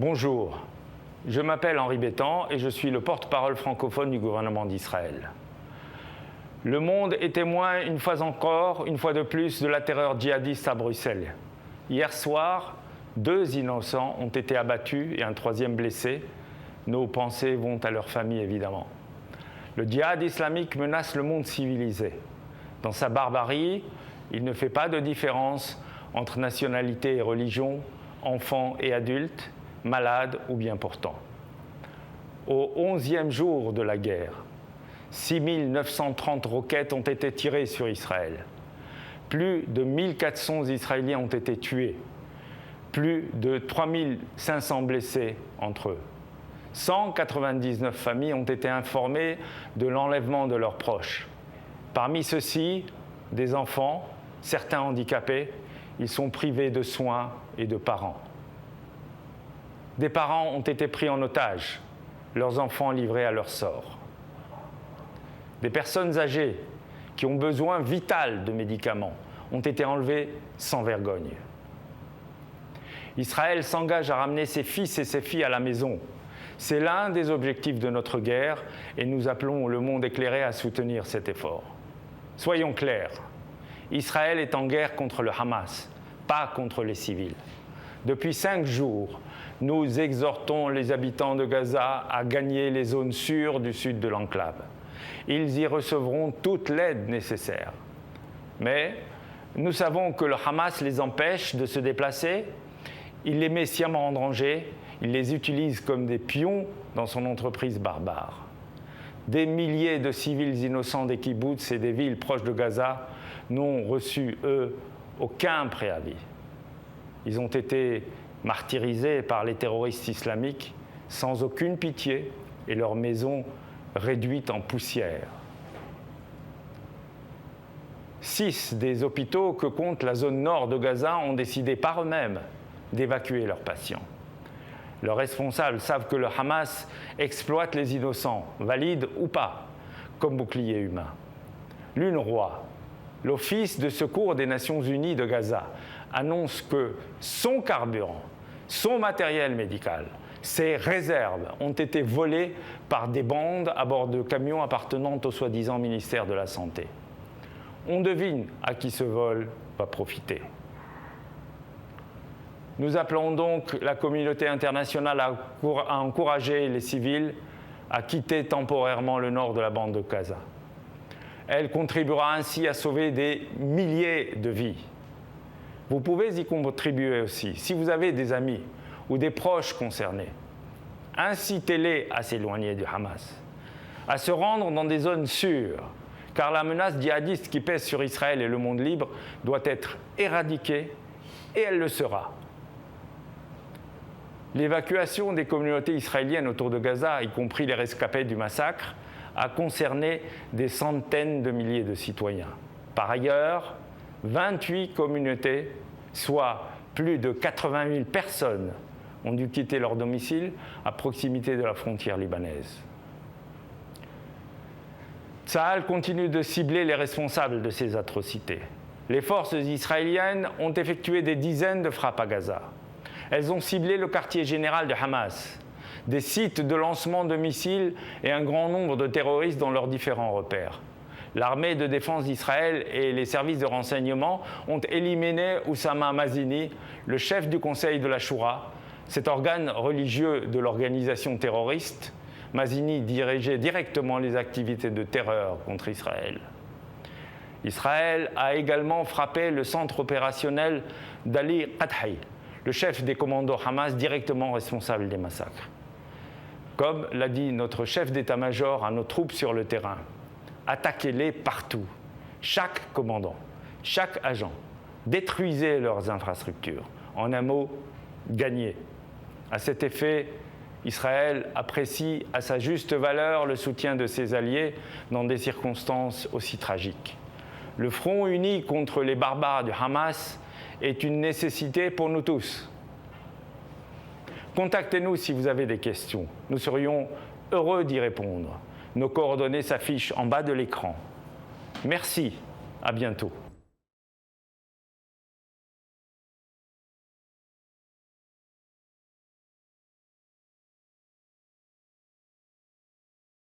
Bonjour, je m'appelle Henri Bétan et je suis le porte-parole francophone du gouvernement d'Israël. Le monde est témoin une fois encore, une fois de plus, de la terreur djihadiste à Bruxelles. Hier soir, 2 innocents ont été abattus et un 3e blessé. Nos pensées vont à leurs familles, évidemment. Le djihad islamique menace le monde civilisé. Dans sa barbarie, il ne fait pas de différence entre nationalité et religion, enfants et adultes, malades ou bien portants. Au 11e jour de la guerre, 6 930 roquettes ont été tirées sur Israël. Plus de 1400 Israéliens ont été tués. Plus de 3500 blessés entre eux. 199 familles ont été informées de l'enlèvement de leurs proches. Parmi ceux-ci, des enfants, certains handicapés, ils sont privés de soins et de parents. Des parents ont été pris en otage, leurs enfants livrés à leur sort. Des personnes âgées qui ont besoin vital de médicaments ont été enlevées sans vergogne. Israël s'engage à ramener ses fils et ses filles à la maison. C'est l'un des objectifs de notre guerre et nous appelons le monde éclairé à soutenir cet effort. Soyons clairs, Israël est en guerre contre le Hamas, pas contre les civils. Depuis 5 jours, nous exhortons les habitants de Gaza à gagner les zones sûres du sud de l'enclave. Ils y recevront toute l'aide nécessaire. Mais nous savons que le Hamas les empêche de se déplacer, il les met sciemment en danger, il les utilise comme des pions dans son entreprise barbare. Des milliers de civils innocents des kibboutz et des villes proches de Gaza n'ont reçu, eux, aucun préavis. Ils ont été martyrisés par les terroristes islamiques sans aucune pitié et leurs maisons réduites en poussière. 6 des hôpitaux que compte la zone nord de Gaza ont décidé par eux-mêmes d'évacuer leurs patients. Leurs responsables savent que le Hamas exploite les innocents, valides ou pas, comme bouclier humain. L'UNRWA, l'Office de secours des Nations Unies de Gaza, annonce que son carburant, son matériel médical, ses réserves ont été volées par des bandes à bord de camions appartenant au soi-disant ministère de la Santé. On devine à qui ce vol va profiter. Nous appelons donc la communauté internationale à encourager les civils à quitter temporairement le nord de la bande de Gaza. Elle contribuera ainsi à sauver des milliers de vies. Vous pouvez y contribuer aussi. Si vous avez des amis ou des proches concernés, incitez-les à s'éloigner du Hamas, à se rendre dans des zones sûres, car la menace djihadiste qui pèse sur Israël et le monde libre doit être éradiquée, et elle le sera. L'évacuation des communautés israéliennes autour de Gaza, y compris les rescapés du massacre, a concerné des centaines de milliers de citoyens. Par ailleurs, 28 communautés, soit plus de 80 000 personnes, ont dû quitter leur domicile à proximité de la frontière libanaise. Tsahal continue de cibler les responsables de ces atrocités. Les forces israéliennes ont effectué des dizaines de frappes à Gaza. Elles ont ciblé le quartier général de Hamas, des sites de lancement de missiles et un grand nombre de terroristes dans leurs différents repères. L'armée de défense d'Israël et les services de renseignement ont éliminé Oussama Mazini, le chef du conseil de la Choura, cet organe religieux de l'organisation terroriste. Mazini dirigeait directement les activités de terreur contre Israël. Israël a également frappé le centre opérationnel d'Ali Qadhi, le chef des commandos Hamas directement responsable des massacres. Comme l'a dit notre chef d'état-major à nos troupes sur le terrain, attaquez-les partout, chaque commandant, chaque agent, détruisez leurs infrastructures. En un mot, gagnez. À cet effet, Israël apprécie à sa juste valeur le soutien de ses alliés dans des circonstances aussi tragiques. Le front uni contre les barbares du Hamas est une nécessité pour nous tous. Contactez-nous si vous avez des questions. Nous serions heureux d'y répondre. Nos coordonnées s'affichent en bas de l'écran. Merci, à bientôt.